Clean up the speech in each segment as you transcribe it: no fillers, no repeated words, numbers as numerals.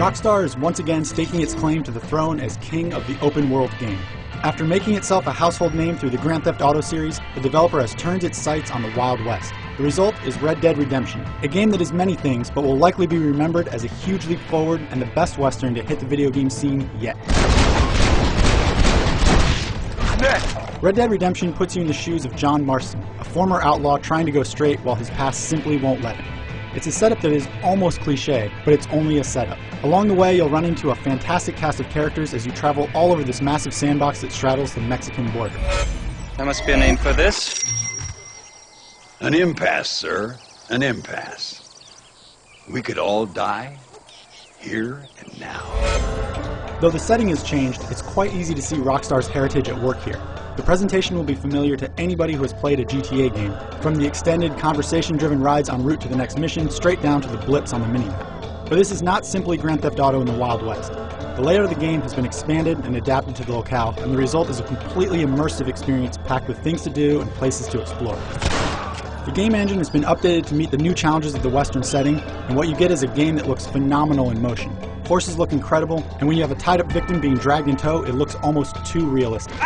Rockstar is once again staking its claim to the throne as king of the open world game. After making itself a household name through the Grand Theft Auto series, the developer has turned its sights on the Wild West. The result is Red Dead Redemption, a game that is many things but will likely be remembered as a huge leap forward and the best Western to hit the video game scene yet. Red Dead Redemption puts you in the shoes of John Marston, a former outlaw trying to go straight while his past simply won't let him. It's a setup that is almost cliche, but it's only a setup. Along the way, you'll run into a fantastic cast of characters as you travel all over this massive sandbox that straddles the Mexican border. There must be a name for this. An impasse, sir. An impasse. We could all die, here and now. Though the setting has changed, it's quite easy to see Rockstar's heritage at work here. The presentation will be familiar to anybody who has played a GTA game, from the extended conversation-driven rides en route to the next mission, straight down to the blips on the minimap. But this is not simply Grand Theft Auto in the Wild West. The layout of the game has been expanded and adapted to the locale, and the result is a completely immersive experience packed with things to do and places to explore. The game engine has been updated to meet the new challenges of the Western setting, and what you get is a game that looks phenomenal in motion. Horses look incredible, and when you have a tied-up victim being dragged in tow, it looks almost too realistic.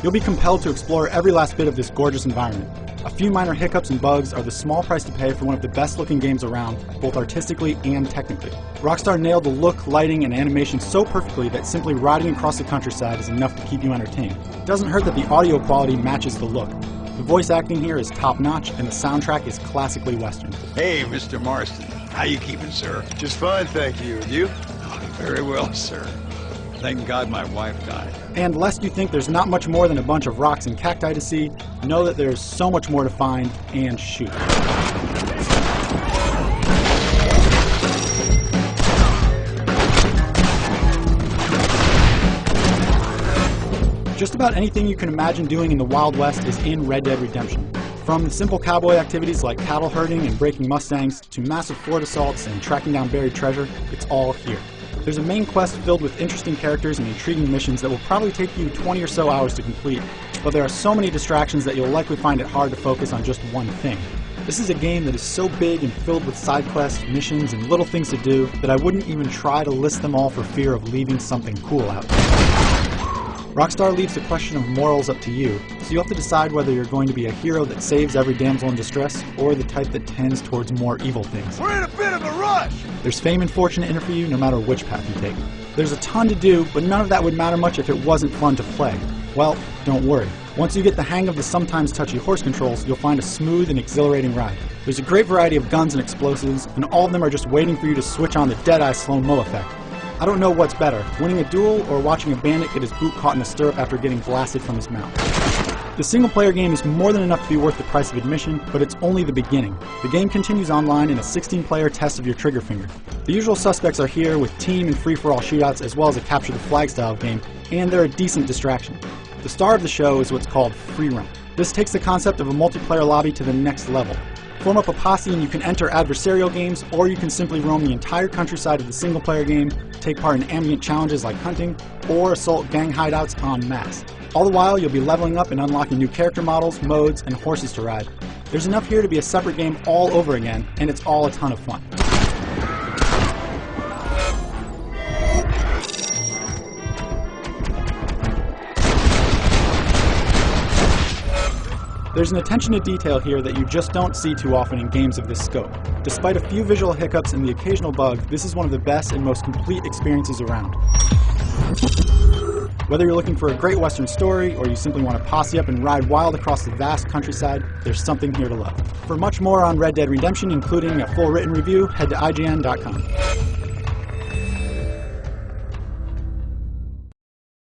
You'll be compelled to explore every last bit of this gorgeous environment. A few minor hiccups and bugs are the small price to pay for one of the best-looking games around, both artistically and technically. Rockstar nailed the look, lighting, and animation so perfectly that simply riding across the countryside is enough to keep you entertained. It doesn't hurt that the audio quality matches the look. The voice acting here is top-notch, and the soundtrack is classically Western. Hey, Mr. Marston. How you keeping, sir? Just fine, thank you. And you? Oh, very well, sir. Thank God my wife died. And lest you think there's not much more than a bunch of rocks and cacti to see, know that there's so much more to find and shoot. Just about anything you can imagine doing in the Wild West is in Red Dead Redemption. From the simple cowboy activities like cattle herding and breaking Mustangs, to massive fort assaults and tracking down buried treasure, it's all here. There's a main quest filled with interesting characters and intriguing missions that will probably take you 20 or so hours to complete, but there are so many distractions that you'll likely find it hard to focus on just one thing. This is a game that is so big and filled with side quests, missions, and little things to do that I wouldn't even try to list them all for fear of leaving something cool out. Rockstar leaves the question of morals up to you, so you have to decide whether you're going to be a hero that saves every damsel in distress, or the type that tends towards more evil things. We're in a bit of a rush! There's fame and fortune in it for you no matter which path you take. There's a ton to do, but none of that would matter much if it wasn't fun to play. Well, don't worry. Once you get the hang of the sometimes touchy horse controls, you'll find a smooth and exhilarating ride. There's a great variety of guns and explosives, and all of them are just waiting for you to switch on the Deadeye slow-mo effect. I don't know what's better, winning a duel or watching a bandit get his boot caught in a stirrup after getting blasted from his mount. The single-player game is more than enough to be worth the price of admission, but it's only the beginning. The game continues online in a 16-player test of your trigger finger. The usual suspects are here with team and free-for-all shootouts as well as a capture-the-flag style game, and they're a decent distraction. The star of the show is what's called free run. This takes the concept of a multiplayer lobby to the next level. Form up a posse and you can enter adversarial games, or you can simply roam the entire countryside of the single-player game, take part in ambient challenges like hunting, or assault gang hideouts en masse. All the while, you'll be leveling up and unlocking new character models, modes, and horses to ride. There's enough here to be a separate game all over again, and it's all a ton of fun. There's an attention to detail here that you just don't see too often in games of this scope. Despite a few visual hiccups and the occasional bug, this is one of the best and most complete experiences around. Whether you're looking for a great Western story, or you simply want to posse up and ride wild across the vast countryside, there's something here to love. For much more on Red Dead Redemption, including a full written review, head to IGN.com.